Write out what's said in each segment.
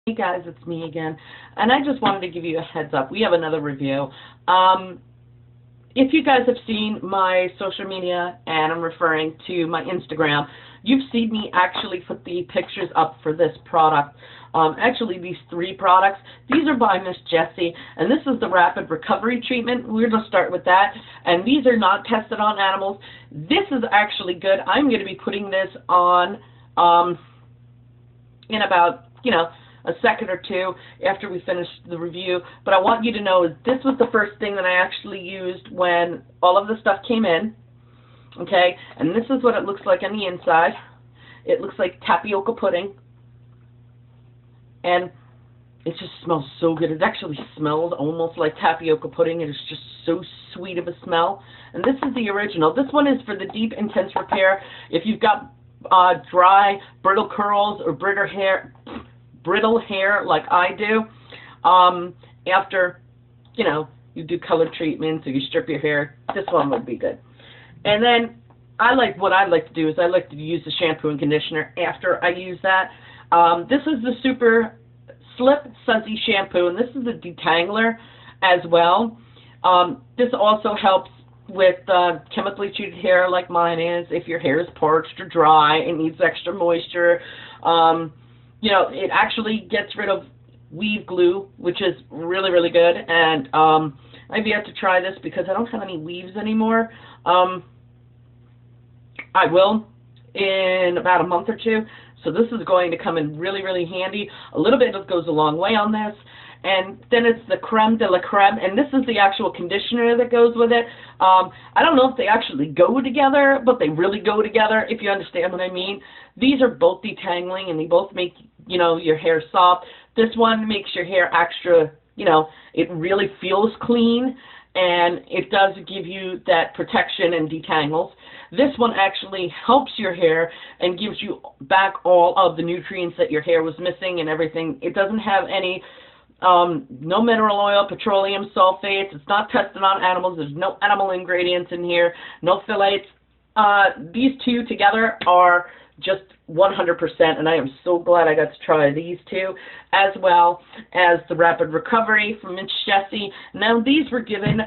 Hey guys, it's me again, and I just wanted to give you a heads up. We have another review. If you guys have seen my social media, and I'm referring to my Instagram, you've seen me actually put the pictures up for this product. Actually, these 3 products. These are by Miss Jessie, and this is the Rapid Recovery Treatment. We're going to start with that, and these are not tested on animals. This is actually good. I'm going to be putting this on in about, a second or 2 after we finish the review. But I want you to know this was the first thing that I actually used when all of the stuff came in. Okay, and this is what it looks like on the inside. It looks like tapioca pudding. And it just smells so good. It actually smells almost like tapioca pudding. It is just so sweet of a smell. And this is the original. This one is for the deep, intense repair. If you've got dry, brittle curls or brittle hair like I do, after, you do color treatments or you strip your hair, this one would be good. And then what I like to do is I like to use the shampoo and conditioner after I use that. This is the Super Slip Sudsy Shampoo, and this is a detangler as well. This also helps with chemically treated hair like mine is. If your hair is parched or dry, it needs extra moisture. It actually gets rid of weave glue, which is really, really good. And I've yet to try this because I don't have any weaves anymore. I will in about a month or 2. So this is going to come in really, really handy. A little bit goes a long way on this. And then it's the creme de la creme, and this is the actual conditioner that goes with it. I don't know if they actually go together, but they really go together, if you understand what I mean. These are both detangling, and they both make, your hair soft. This one makes your hair extra, it really feels clean, and it does give you that protection and detangles. This one actually helps your hair and gives you back all of the nutrients that your hair was missing and everything. It doesn't have any no mineral oil, petroleum sulfates. It's not tested on animals. There's no animal ingredients in here, no phthalates. These 2 together are just 100%, and I am so glad I got to try these 2, as well as the Rapid Recovery from Miss Jessie. Now, these were given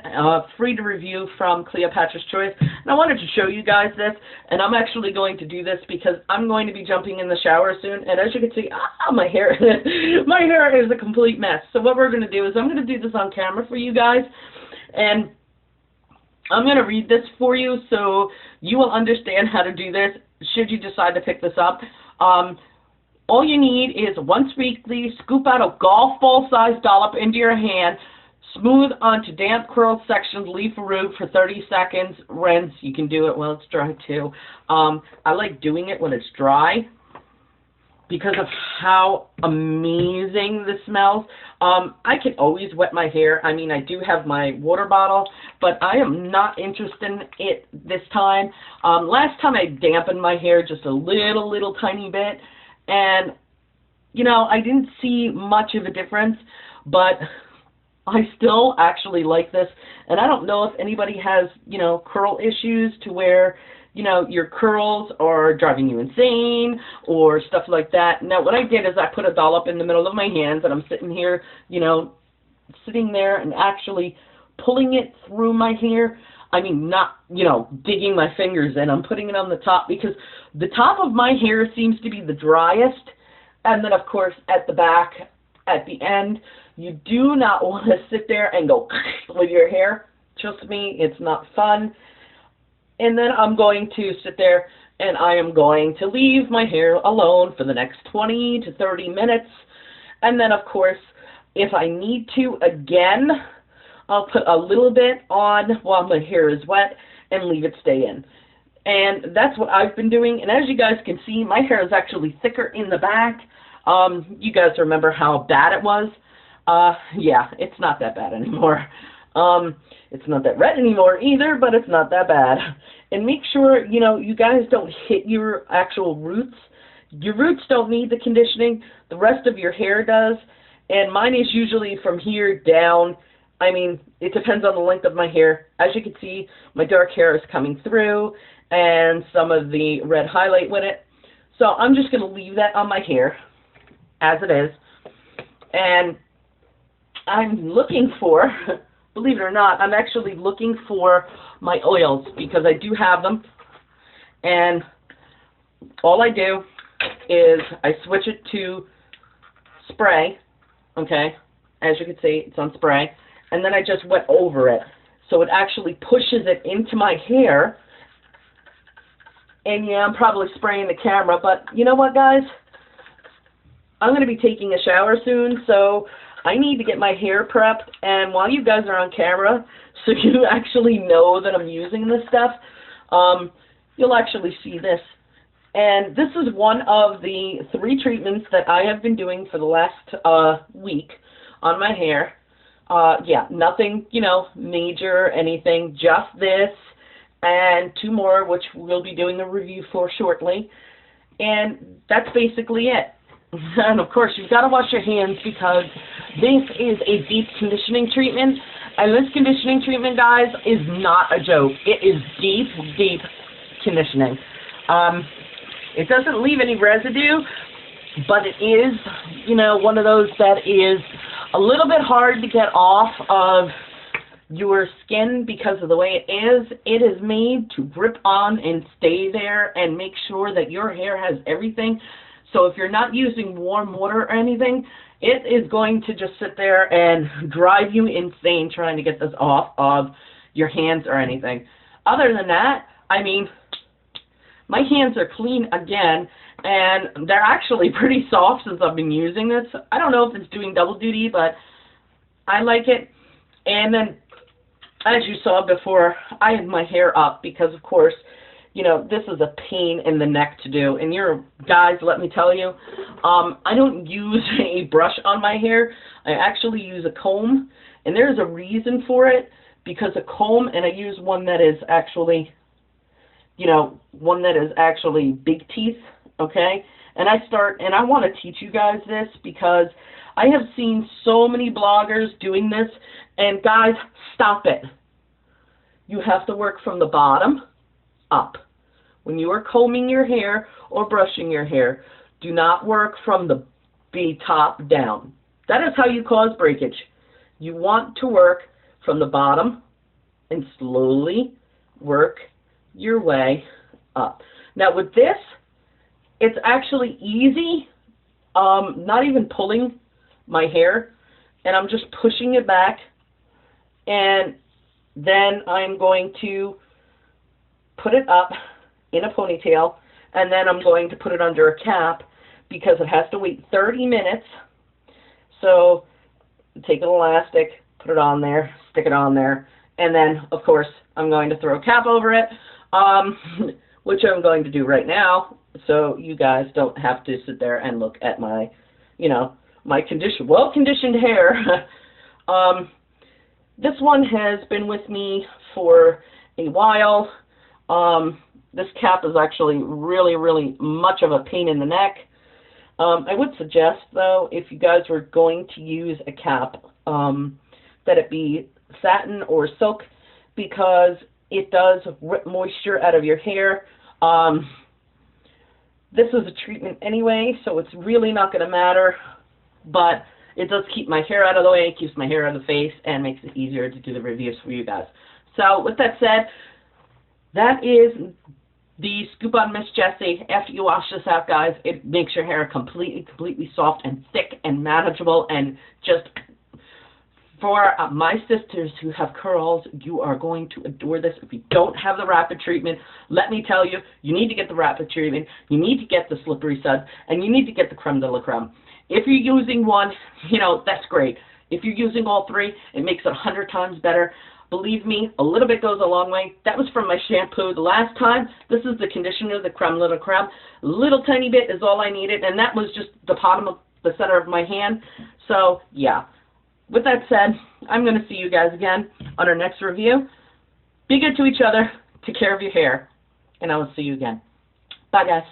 free to review from Cleopatra's Choice, and I wanted to show you guys this, and I'm actually going to do this because I'm going to be jumping in the shower soon, and as you can see, my hair is a complete mess. So what we're going to do is I'm going to do this on camera for you guys, and I'm going to read this for you so you will understand how to do this should you decide to pick this up. All you need is once weekly, scoop out a golf ball size dollop into your hand, smooth onto damp curled sections, leave for root for 30 seconds, rinse. You can do it while it's dry too. I like doing it when it's dry because of how amazing this smells. I can always wet my hair. I mean, I do have my water bottle, but I am not interested in it this time. Last time I dampened my hair just a little tiny bit, and, I didn't see much of a difference, but I still actually like this, and I don't know if anybody has, curl issues to where, your curls are driving you insane or stuff like that. Now, what I did is I put a dollop in the middle of my hands, and I'm sitting here, sitting there and actually pulling it through my hair. I mean, not, digging my fingers in. I'm putting it on the top because the top of my hair seems to be the driest. And then, of course, at the back, at the end, you do not want to sit there and go with your hair. Trust me, it's not fun. And then I'm going to sit there and I am going to leave my hair alone for the next 20 to 30 minutes. And then, of course, if I need to again, I'll put a little bit on while my hair is wet and leave it stay in. And that's what I've been doing. And as you guys can see, my hair is actually thicker in the back. You guys remember how bad it was? Yeah, it's not that bad anymore. It's not that red anymore either, but it's not that bad. And make sure, you guys don't hit your actual roots. Your roots don't need the conditioning. The rest of your hair does. And mine is usually from here down. I mean, it depends on the length of my hair. As you can see, my dark hair is coming through and some of the red highlight with it. So I'm just going to leave that on my hair as it is. And I'm looking for, believe it or not, I'm actually looking for my oils because I do have them. And all I do is I switch it to spray, okay? As you can see, it's on spray. And then I just wet over it. So it actually pushes it into my hair. And yeah, I'm probably spraying the camera, but you know what, guys? I'm going to be taking a shower soon, so I need to get my hair prepped. And while you guys are on camera, so you actually know that I'm using this stuff, you'll actually see this. And this is one of the 3 treatments that I have been doing for the last week on my hair. Yeah, nothing, you know, major or anything, just this and 2 more, which we'll be doing a review for shortly. And that's basically it. And of course, you've got to wash your hands because this is a deep conditioning treatment. And this conditioning treatment, guys, is not a joke. It is deep, deep conditioning. It doesn't leave any residue, but it is, you know, one of those that is a little bit hard to get off of your skin because of the way it is. It is made to grip on and stay there and make sure that your hair has everything. So if you're not using warm water or anything, it is going to just sit there and drive you insane trying to get this off of your hands or anything. Other than that, I mean, my hands are clean again, and they're actually pretty soft since I've been using this. I don't know if it's doing double duty, but I like it. And then, as you saw before, I had my hair up because, of course, you know, this is a pain in the neck to do. And guys, let me tell you, I don't use a brush on my hair. I actually use a comb, and there's a reason for it, because a comb, and I use one that is actually, you know, one that is actually big teeth, okay? And I want to teach you guys this because I have seen so many bloggers doing this, and guys, stop it. You have to work from the bottom up. When you are combing your hair or brushing your hair, do not work from the top down. That is how you cause breakage. You want to work from the bottom and slowly work your way up. Now with this, it's actually easy, not even pulling my hair, and I'm just pushing it back, and then I'm going to put it up in a ponytail, and then I'm going to put it under a cap because it has to wait 30 minutes. So take an elastic, put it on there, stick it on there, and then, of course, I'm going to throw a cap over it, which I'm going to do right now, so you guys don't have to sit there and look at my, you know, my well-conditioned hair. This one has been with me for a while. This cap is actually really, really much of a pain in the neck. I would suggest, though, if you guys were going to use a cap, that it be satin or silk, because it does rip moisture out of your hair. This is a treatment anyway, so it's really not going to matter, but it does keep my hair out of the way, keeps my hair out of the face, and makes it easier to do the reviews for you guys. So with that said, that is the Scoop on Miss Jessie. After you wash this out, guys, it makes your hair completely soft and thick and manageable, and just for my sisters who have curls, you are going to adore this. If you don't have the rapid treatment, let me tell you, you need to get the rapid treatment, you need to get the slippery suds, and you need to get the creme de la creme. If you're using one, you know, that's great. If you're using all 3, it makes it 100 times better. Believe me, a little bit goes a long way. That was from my shampoo the last time. This is the conditioner, the creme de la creme. A little tiny bit is all I needed, and that was just the bottom of the center of my hand. So, yeah. With that said, I'm going to see you guys again on our next review. Be good to each other. Take care of your hair. And I will see you again. Bye, guys.